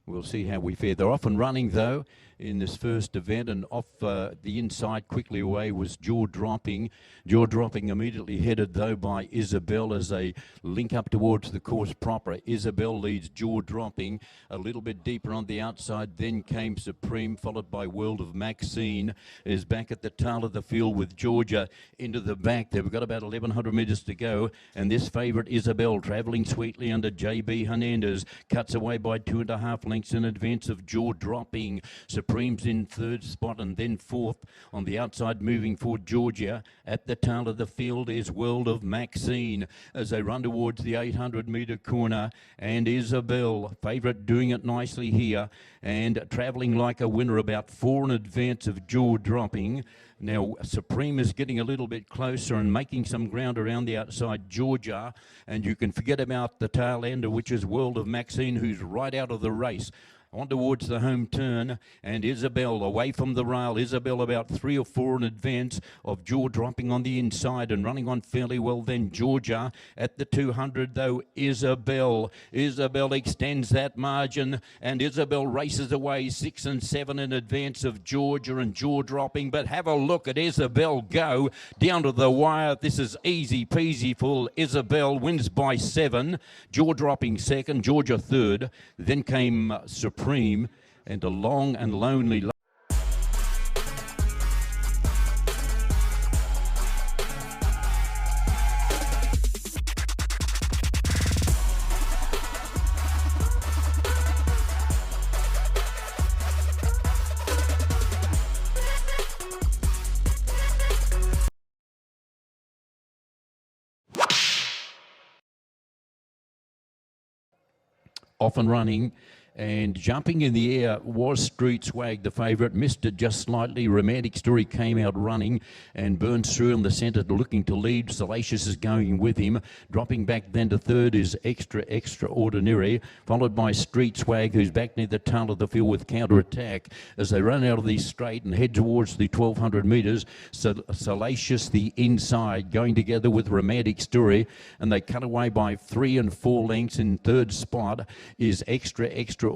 We'll see how we fare. They're off and running, though, in this first event, and off the inside quickly away was Jaw Dropping. Jaw Dropping immediately headed, though, by Isabel as they link up towards the course proper. Isabel leads Jaw Dropping a little bit deeper on the outside. Then came Supreme, followed by World of Maxine, is back at the tail of the field with Georgia into the back there. We've got about 1,100 metres to go, and this favourite Isabel, travelling sweetly under JB Hernandez, cuts away by 2.5 lengths in advance of Jaw Dropping. Supreme's in third spot, and then fourth on the outside, moving for Georgia. At the tail of the field is World of Maxine as they run towards the 800-metre corner, and Isabel, favourite, doing it nicely here and travelling like a winner, about 4 in advance of Jaw Dropping. Now, Supreme is getting a little bit closer and making some ground around the outside, Georgia, and you can forget about the tail ender, which is World of Maxine, who's right out of the race. On towards the home turn, and Isabel away from the rail. Isabel about 3 or 4 in advance of Jaw Dropping on the inside and running on fairly well. Then Georgia at the 200, though. Isabel extends that margin, and Isabel races away 6 and 7 in advance of Georgia and Jaw Dropping. But have a look at Isabel go down to the wire. This is easy peasy for Isabel. Wins by 7. Jaw Dropping second, Georgia third. Then came Supreme, and a long and lonely off and running. And jumping in the air was Street Swag, the favourite. Missed it just slightly. Romantic Story came out running and burns through in the centre, looking to lead. Salacious is going with him. Dropping back then to third is Extraordinary, followed by Street Swag, who's back near the tail of the field with Counter Attack. As they run out of the straight and head towards the 1,200 metres, Salacious the inside, going together with Romantic Story, and they cut away by 3 and 4 lengths. In third spot is Extraordinary,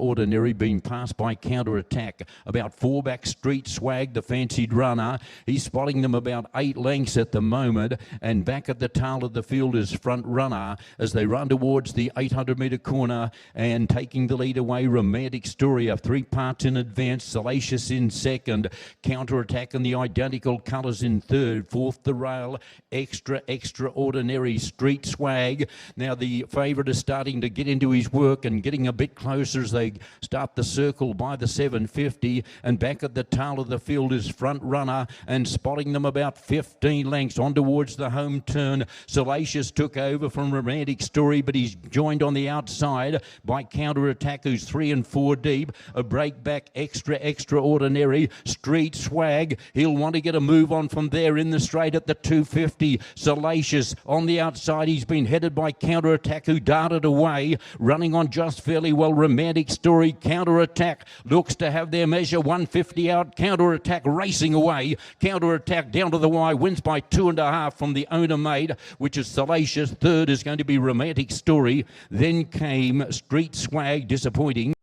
being passed by Counter Attack. About 4 back, Street Swag, the fancied runner. He's spotting them about 8 lengths at the moment, and back at the tail of the field is Front Runner as they run towards the 800-metre corner, and taking the lead away, Romantic Story, 3 parts in advance. Salacious in second, Counter Attack in the identical colours in third. Fourth, the rail, Extraordinary, Street Swag. Now the favourite is starting to get into his work and getting a bit closer as they start the circle by the 750, and back at the tail of the field is Front Runner, and spotting them about 15 lengths on towards the home turn. Salacious took over from Romantic Story, but he's joined on the outside by Counter Attack, who's 3 and 4 deep. A break back, Extraordinary, Street Swag. He'll want to get a move on from there in the straight at the 250. Salacious on the outside. He's been headed by Counter Attack, who darted away, running on just fairly well. Romantic Story, Counter Attack looks to have their measure. 150 out, Counter Attack racing away. Counter Attack down to the wire, wins by 2.5 from the owner made, which is Salacious. Third is going to be Romantic Story. Then came Street Swag, disappointing.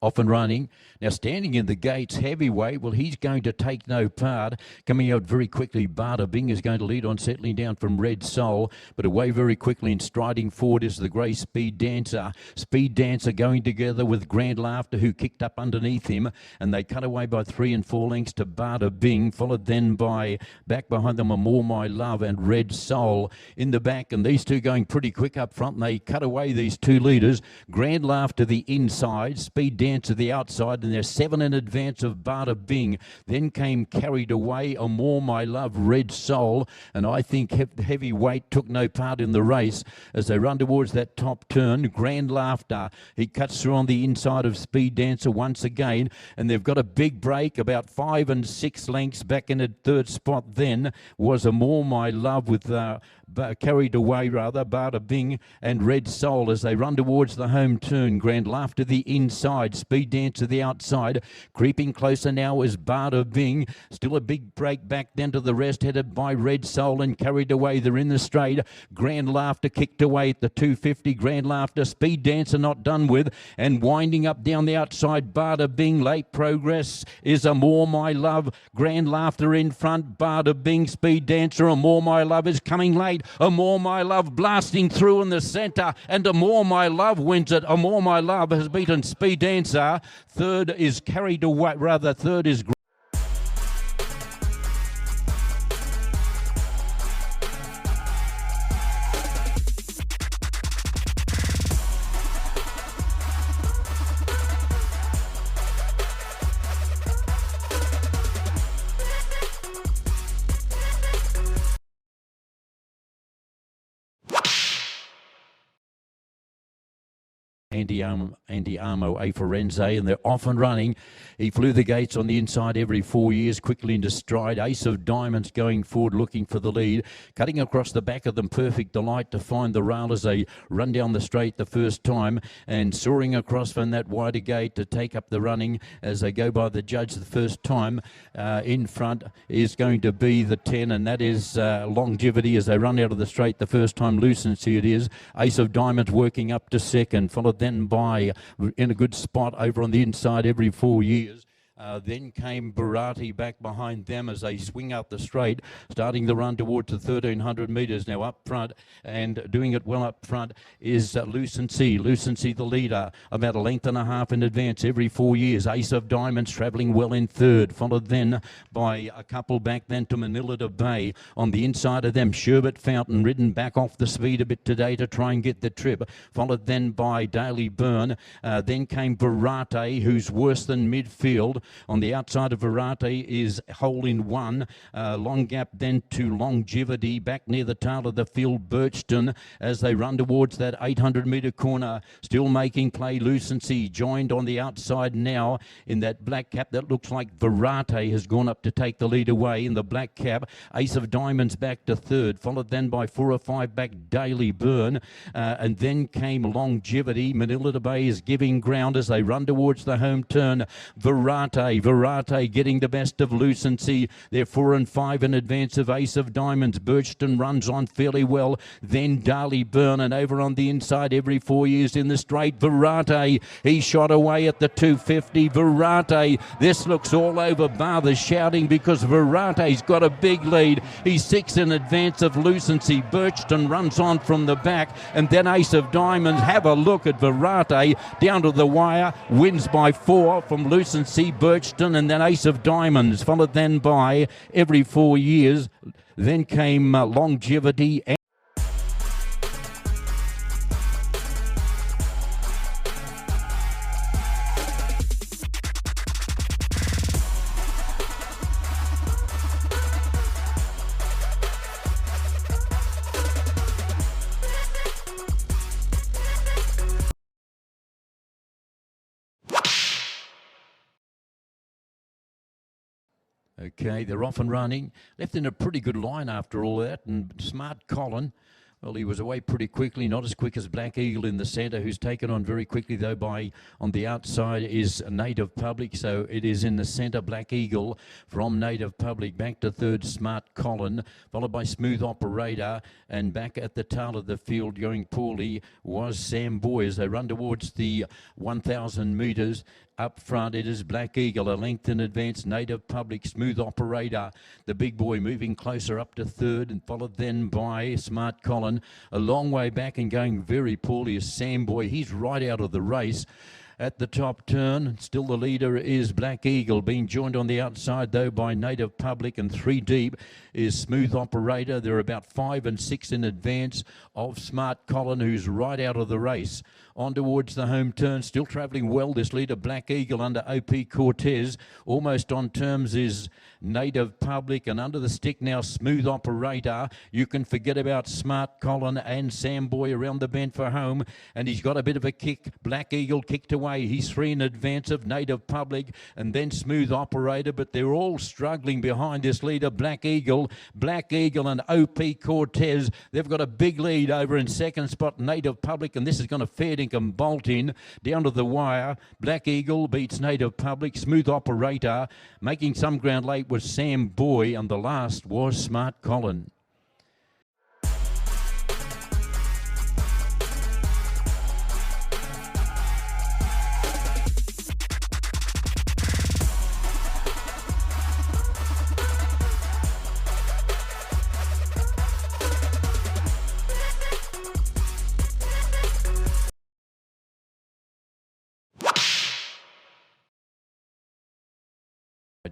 Off and running. Now standing in the gates, Heavyweight, well, he's going to take no part. Coming out very quickly, Bada Bing is going to lead on, settling down from Red Soul, but away very quickly and striding forward is the grey Speed Dancer. Speed Dancer going together with Grand Laughter, who kicked up underneath him, and they cut away by 3 and 4 lengths to Bada Bing, followed then by, back behind them, More My Love and Red Soul in the back, and these two going pretty quick up front, and they cut away these two leaders. Grand Laughter the inside, Speed Dancer Dance to the outside, and they're 7 in advance of Bada Bing. Then came Carried Away, A More My Love, Red Soul, and I think Heavyweight took no part in the race as they run towards that top turn. Grand Laughter, he cuts through on the inside of Speed Dancer once again, and they've got a big break, about 5 and 6 lengths back in a third spot. Then was A More My Love with Carried Away, Bada Bing and Red Soul as they run towards the home turn. Grand Laughter the inside, Speed Dancer the outside. Creeping closer now is Bada Bing. Still a big break back then to the rest, headed by Red Soul and Carried Away. They're in the straight. Grand Laughter kicked away at the 250. Grand Laughter, Speed Dancer not done with, and winding up down the outside, Bada Bing. Late progress is A More My Love. Grand Laughter in front, Bada Bing, Speed Dancer. A More My Love is coming late. A More My Love blasting through in the centre, and A More My Love wins it. A More My Love has beaten Speed Dancer. Third is Carried Away, third is Andy Armo, A. Forense, and they're off and running. He flew the gates on the inside every 4 years, quickly into stride. Ace of Diamonds going forward, looking for the lead. Cutting across the back of them, Perfect Delight to find the rail as they run down the straight the first time, and soaring across from that wider gate to take up the running as they go by the judge the first time. In front is going to be the 10, and that is Longevity as they run out of the straight the first time. Lucency it is. Ace of Diamonds working up to second, followed then by in a good spot over on the inside every 4 years. Then came Barati back behind them as they swing out the straight, starting the run towards the 1,300 metres. Now up front, and doing it well up front, is Lucency. Lucency the leader, about a length and a half in advance every 4 years. Ace of Diamonds travelling well in third, followed then by a couple back then to Manila to Bay. On the inside of them, Sherbet Fountain ridden back off the speed a bit today to try and get the trip, followed then by Daily Burn. Then came Barate, who's worse than midfield. On the outside of Verate is Hole in One. Long gap then to Longevity. Back near the tail of the field, Birchton, as they run towards that 800-metre corner. Still making play, Lucency. Joined on the outside now in that black cap. That looks like Verate has gone up to take the lead away in the black cap. Ace of Diamonds back to third. Followed then by 4 or 5 back Daily Burn. And then came Longevity. Manila to Bay is giving ground as they run towards the home turn. Verate getting the best of Lucency. They're 4 and 5 in advance of Ace of Diamonds. Birchton runs on fairly well. Then Daily Burn, and over on the inside every 4 years in the straight, Verate. He shot away at the 250. Verate. This looks all over bar the shouting because Verate's got a big lead. He's 6 in advance of Lucency. Birchton runs on from the back, and then Ace of Diamonds. Have a look at Verate down to the wire. Wins by 4 from Lucency, Birchton, and then Ace of Diamonds, followed then by every 4 years. Then came Longevity. Okay, they're off and running. Left in a pretty good line after all that, and Smart Colin, well, he was away pretty quickly, not as quick as Black Eagle in the centre, who's taken on very quickly, though, by on the outside is Native Public. So it is in the centre, Black Eagle from Native Public. Back to third, Smart Colin, followed by Smooth Operator. And back at the tail of the field, going poorly, was Sam Boy as they run towards the 1,000 metres. Up front, it is Black Eagle, a length in advance, Native Public, Smooth Operator. The big boy moving closer up to third, and followed then by Smart Colin. A long way back and going very poorly is Sam Boy. He's right out of the race. At the top turn, still the leader is Black Eagle, being joined on the outside, though, by Native Public, and 3 deep is Smooth Operator. They're about 5 and 6 in advance of Smart Colin, who's right out of the race. on towards the home turn. Still travelling well, this leader, Black Eagle under O.P. Cortez. Almost on terms is Native Public, and under the stick now, Smooth Operator. You can forget about Smart Colin and Sam Boy around the bend for home, and he's got a bit of a kick. Black Eagle kicked away. He's 3 in advance of Native Public, and then Smooth Operator, but they're all struggling behind this leader, Black Eagle. Black Eagle and O.P. Cortez, they've got a big lead over in second spot, Native Public, and this is going to fair dinkum bolt in down to the wire. Black Eagle beats Native Public. Smooth Operator making some ground late was Sam Boy, and the last was Smart Colin.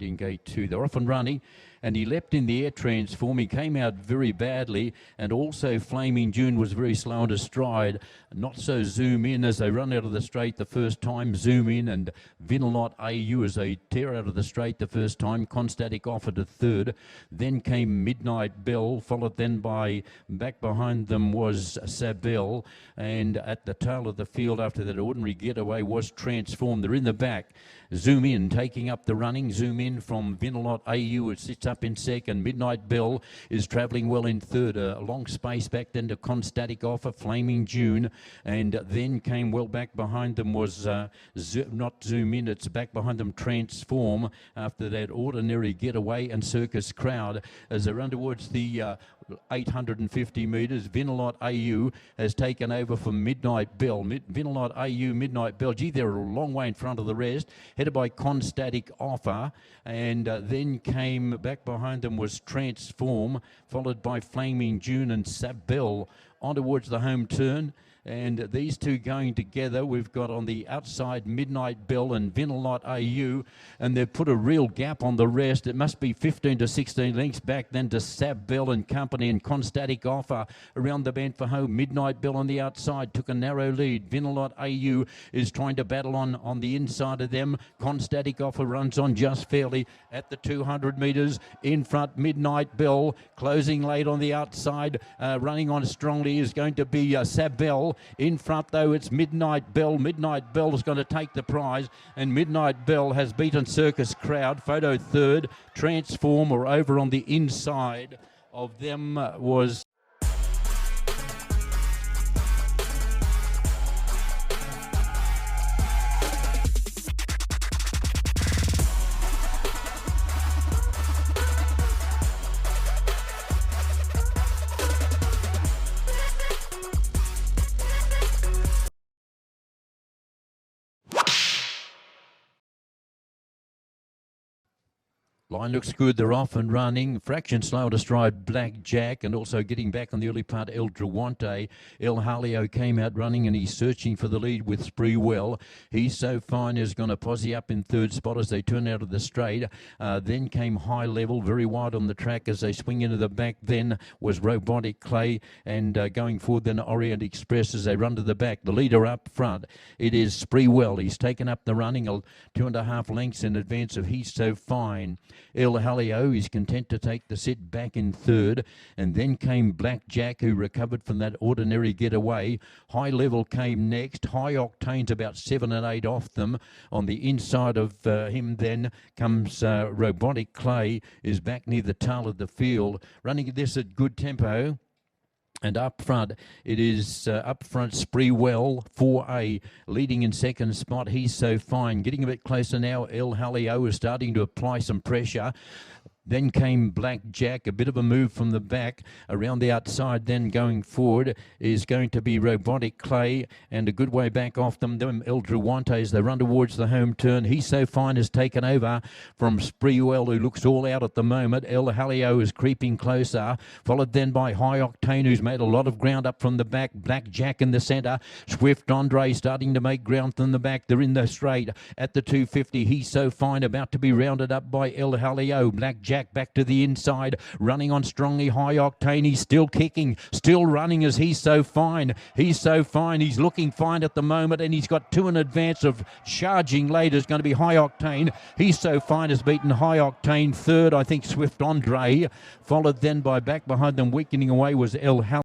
In gate 2, they're off and running, and he leapt in the air transform. He came out very badly, and also Flaming June was very slow on his stride. Not so Zoom In as they run out of the straight the first time. Zoom In and Vinalot AU as they tear out of the straight the first time. Constatic offered a third. Then came Midnight Bell, followed then by, back behind them was Sabelle, and at the tail of the field after that ordinary getaway was Transform. They're in the back. Zoom In taking up the running. Zoom In from Vinalot AU. It sits up in second. Midnight Bell is travelling well in third. A long space back then to Constatic Offer, Flaming June. And then came well back behind them was not Zoom In. It's back behind them Transform after that ordinary getaway and Circus Crowd. As they run towards the 850 metres, Vinalot AU has taken over from Midnight Bell. Vinalot AU, Midnight Bell. Gee, they're a long way in front of the rest. Headed by Constatic Offer, and then came back behind them was Transform, followed by Flaming June and Sabelle on towards the home turn. And these two going together, we've got on the outside Midnight Bell and Vinalot AU, and they've put a real gap on the rest. It must be 15 to 16 lengths back then to Sabelle and Company, and Constatic Offer around the bend for home. Midnight Bell on the outside took a narrow lead. Vinalot AU is trying to battle on the inside of them. Constatic Offer runs on just fairly at the 200 metres. In front, Midnight Bell closing late on the outside. Running on strongly is going to be Sabelle. In front, though, it's Midnight Bell. Midnight Bell is going to take the prize, and Midnight Bell has beaten Circus Crowd. Photo third. Transform, or over on the inside of them was... Line looks good, they're off and running. Fraction slow to stride Black Jack, and also getting back on the early part El Drawante. El Halio came out running, and he's searching for the lead with Spreewell. He's So Fine is going to posse up in third spot as they turn out of the straight. Then came High Level, very wide on the track as they swing into the back. Then was Robotic Clay, and going forward then Orient Express as they run to the back. The leader up front, it is Spreewell. He's taken up the running 2.5 lengths in advance of He's So Fine. El Halio is content to take the sit back in third, and then came Black Jack, who recovered from that ordinary getaway. High Level came next. High Octane's about 7 and 8 off them. On the inside of him then comes Robotic Clay, is back near the tail of the field, running this at good tempo. And up front, it is up front Spreewell, 4A, leading in second spot. He's So Fine. Getting a bit closer now. El Halio is starting to apply some pressure. Then came Black Jack, a bit of a move from the back around the outside. Then going forward is going to be Robotic Clay, and a good way back off them. Them El Drawante as they run towards the home turn. He's So Fine has taken over from Spreewell, who looks all out at the moment. El Halio is creeping closer, followed then by High Octane, who's made a lot of ground up from the back. Black Jack in the centre. Swift Andre starting to make ground from the back. They're in the straight at the 250. He's So Fine about to be rounded up by El Halio. Black Jack Jack back to the inside, running on strongly. High Octane, he's still kicking, still running as He's So Fine. He's So Fine, he's looking fine at the moment, and he's got two in advance of charging later. Is going to be High Octane. He's So Fine has beaten High Octane. Third, I think, Swift Andre, followed then by back behind them, weakening away was El Hal.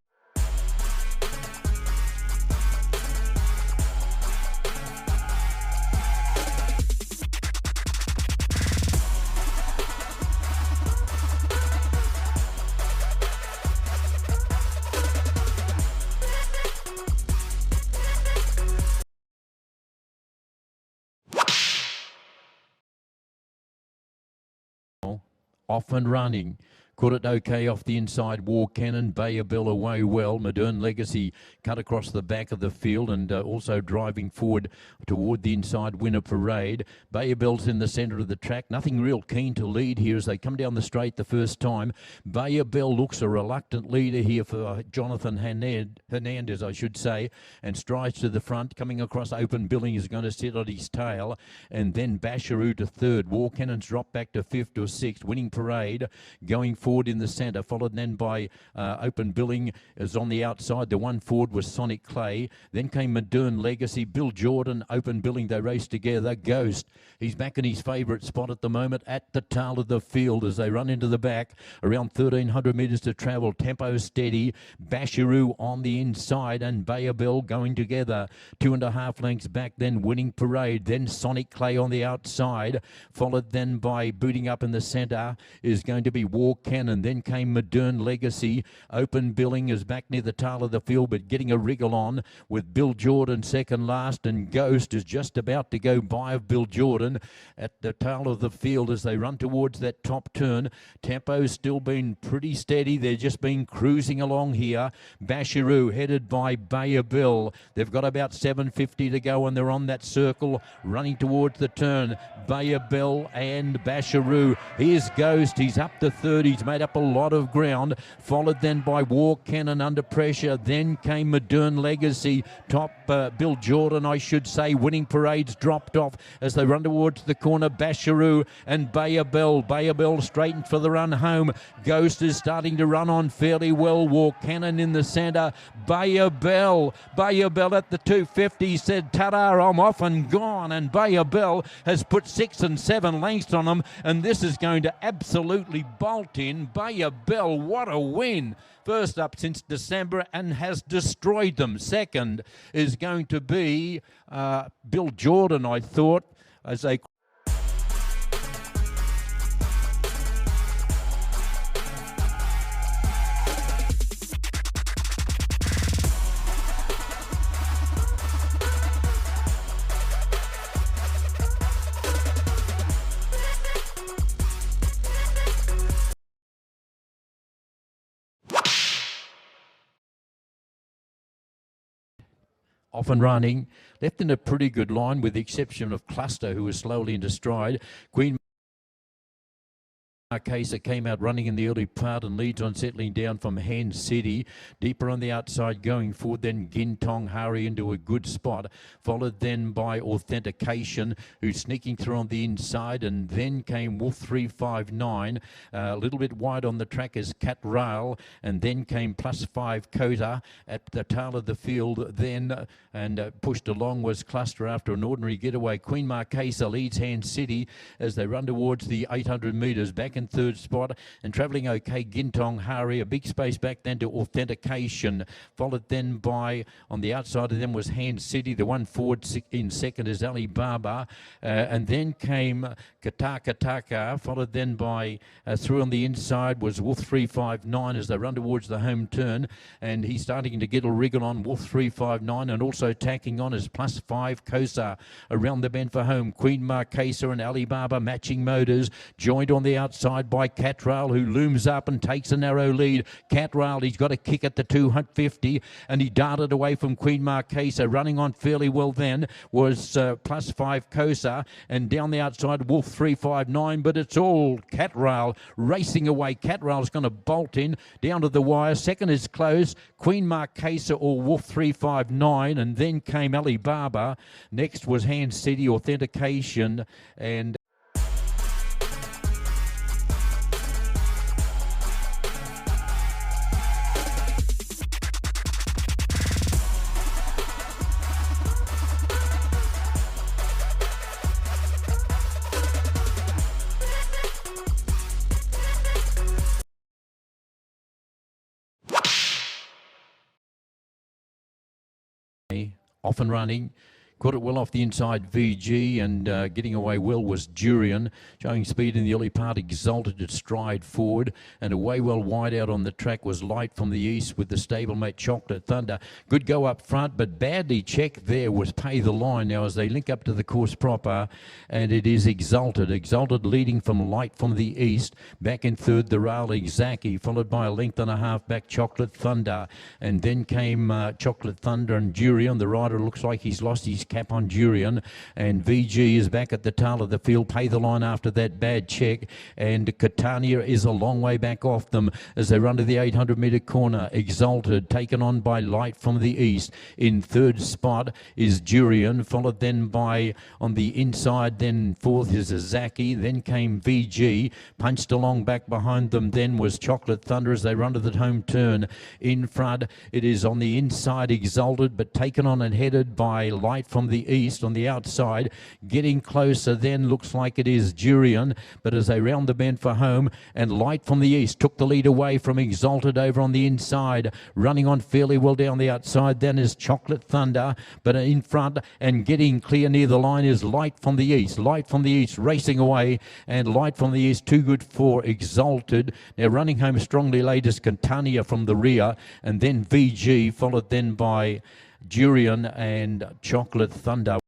Off and running. Caught it okay off the inside. War Cannon, Bay of Bell away well. Modern Legacy cut across the back of the field and also driving forward toward the inside Winner Parade. Bay of Bell's in the centre of the track. Nothing real keen to lead here as they come down the straight the first time. Bay of Bell looks a reluctant leader here for Jonathan Hernandez, I should say, and strides to the front. Coming across Open Billing is going to sit on his tail, and then Basharoo to third. War Cannon's dropped back to fifth or sixth. Winning Parade going forward in the centre, followed then by Open Billing is on the outside. The one forward was Sonic Clay. Then came Modern Legacy, Bill Jordan, Open Billing. They raced together. Ghost, he's back in his favourite spot at the moment at the tail of the field as they run into the back. Around 1,300 metres to travel. Tempo steady. Basharoo on the inside and Bay of Bell going together. 2.5 lengths back, then Winning Parade. Then Sonic Clay on the outside, followed then by booting up in the centre is going to be War Cannon. Then came Modern Legacy. Open Billing is back near the tail of the field, but getting a wriggle on with Bill Jordan second last, and Ghost is just about to go by of Bill Jordan at the tail of the field as they run towards that top turn. Tempo's still been pretty steady. They've just been cruising along here. Basharoo headed by Bay of Bell. They've got about 750 to go and they're on that circle running towards the turn. Bay of Bell and Basharoo. Here's Ghost. He's up to third. He's made up a lot of ground, followed then by War Cannon under pressure. Then came Modern Legacy, top Bill Jordan, I should say. Winning Parade's dropped off as they run towards the corner. Basharoo and Bay of Bell. Bay of Bell straightened for the run home. Ghost is starting to run on fairly well. War Cannon in the centre. Bay of Bell at the 250 said, ta-da, I'm off and gone. And Bay of Bell has put 6 and 7 lengths on them, and this is going to absolutely bolt in. Bay of Bell, what a win. First up since December and has destroyed them. Second is going to be Bill Jordan, I thought, as they... Off and running, left in a pretty good line with the exception of Cluster, who was slowly into stride. Queen Marquesa came out running in the early part and leads on settling down from Hand City. Deeper on the outside going forward, then Gintong Hari into a good spot, followed then by Authentication, who's sneaking through on the inside, and then came Wolf 359, a little bit wide on the track as Cat Rail, and then came +5 Kota at the tail of the field then, and pushed along was Cluster after an ordinary getaway. Queen Marquesa leads Hand City as they run towards the 800 metres. Back in third spot and travelling okay, Gintong Hari, a big space back then to Authentication, followed then by, on the outside of them was Hand City. The one forward in second is Alibaba, and then came Kataka, followed then by, through on the inside was Wolf 359 as they run towards the home turn, and he's starting to get a wriggle on Wolf 359, and also tacking on is +5 Kosa around the bend for home. Queen Marquesa and Alibaba matching motors, joined on the outside by Catrail, who looms up and takes a narrow lead. Catrail, he's got a kick at the 250 and he darted away from Queen Marquesa. Running on fairly well then was +5 Kosa, and down the outside Wolf 359, but it's all Catrail racing away. Catrail's going to bolt in down to the wire. Second is close, Queen Marquesa or Wolf 359, and then came Alibaba. Next was Hand City, Authentication, and Off and running. Caught it well off the inside, VG, and getting away well was Durian. Showing speed in the early part, Exalted at stride forward, and away well wide out on the track was Light from the east with the stablemate Chocolate Thunder. Good go up front, but badly checked there was Pay the Line. Now as they link up to the course proper, and it is Exalted. Exalted leading from Light from the east. Back in third, the rail Zaki, followed by a length and a half back Chocolate Thunder. And then came Chocolate Thunder and Durian. The rider looks like he's lost his cap on Durian, and VG is back at the tail of the field. Pay the Line after that bad check, and Catania is a long way back off them as they run to the 800 metre corner. Exalted taken on by Light from the east. In third spot is Durian, followed then by on the inside, then fourth is Zaki, then came VG. Punched along back behind them then was Chocolate Thunder as they run to the home turn. In front it is on the inside Exalted, but taken on and headed by Light from the east. On the outside, getting closer then looks like it is Durian, but as they round the bend for home, and Light from the east took the lead away from Exalted over on the inside. Running on fairly well down the outside then is Chocolate Thunder, but in front and getting clear near the line is Light from the east. Light from the east racing away, and Light from the east too good for Exalted. Now running home strongly late is Catania from the rear, and then VG, followed then by Durian and Chocolate Thunder.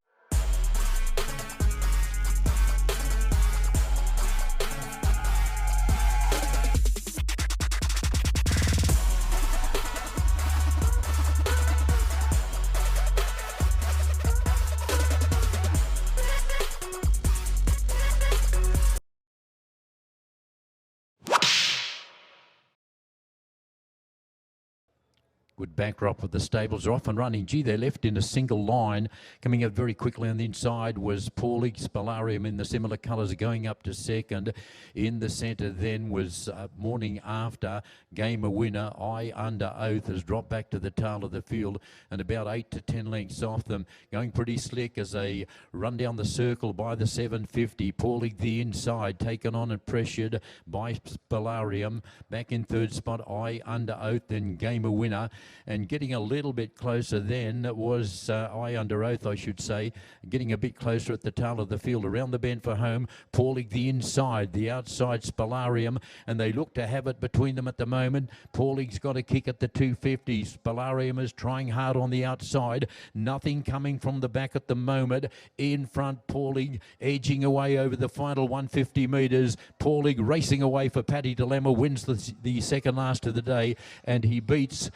Good backdrop with the stables. Are off and running. Gee, they're left in a single line. Coming up very quickly on the inside was Paulie Spalarium in the similar colours going up to second. In the centre then was Morning After. Game a Winner. I Under Oath has dropped back to the tail of the field and about 8 to 10 lengths off them. Going pretty slick as they run down the circle by the 750. Paulie the inside, taken on and pressured by Spalarium. Back in third spot, I Under Oath, then Game a Winner. And getting a little bit closer then was I Under Oath, I should say, getting a bit closer at the tail of the field. Around the bend for home, Paulie the inside, the outside Spalarium, and they look to have it between them at the moment. Paulie's got a kick at the 250. Spalarium is trying hard on the outside. Nothing coming from the back at the moment. In front, Paulie edging away over the final 150 metres. Paulie racing away for Paddy Dilemma, wins the second last of the day, and he beats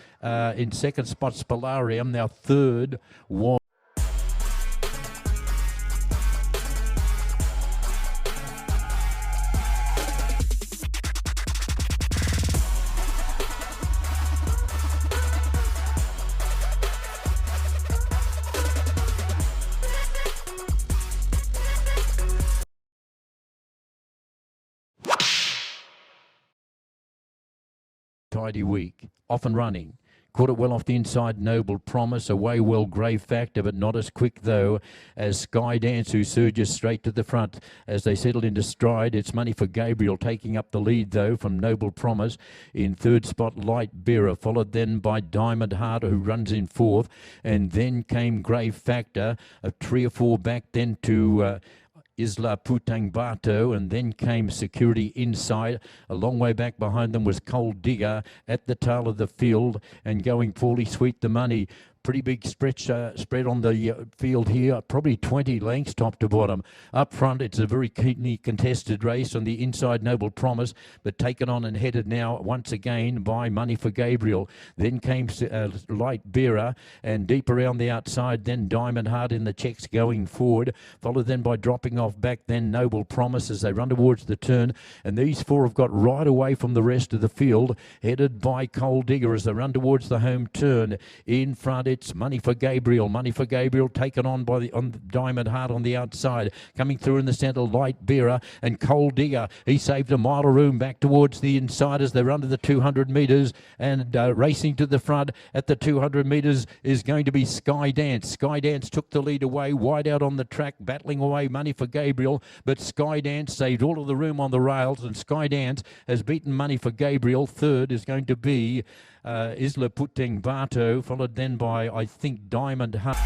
in second spot Spalarium. Now third was Tidy Week. Off and running. Caught it well off the inside, Noble Promise. Away well, Grave Factor, but not as quick, though, as Sky Dance, who surges straight to the front as they settle into stride. It's Money for Gabriel taking up the lead, though, from Noble Promise. In third spot, Light Bearer, followed then by Diamond Heart, who runs in fourth. And then came Grave Factor, a 3 or 4 back, then to Isla Putang Bato, and then came Security Inside. A long way back behind them was Cold Digger at the tail of the field, and going poorly Sweet the Money. Pretty big spread on the field here, probably 20 lengths top to bottom. Up front, it's a very keenly contested race. On the inside, Noble Promise, but taken on and headed now once again by Money for Gabriel. Then came Light Bearer, and deep around the outside, then Diamond Heart in the checks going forward, followed then by dropping off back, then Noble Promise as they run towards the turn. And these four have got right away from the rest of the field, headed by Cold Digger as they run towards the home turn. In front, it's Money for Gabriel. Money for Gabriel taken on by the Diamond Heart on the outside. Coming through in the centre, Light Bearer and Cold Digger. He saved a mile of room back towards the inside as they run to the 200 metres, and racing to the front at the 200 metres is going to be Sky Dance. Sky Dance took the lead away, wide out on the track, battling away Money for Gabriel, but Sky Dance saved all of the room on the rails, and Sky Dance has beaten Money for Gabriel. Third is going to be Isla Puteng Vato, followed then by, I think, Diamond Hunt.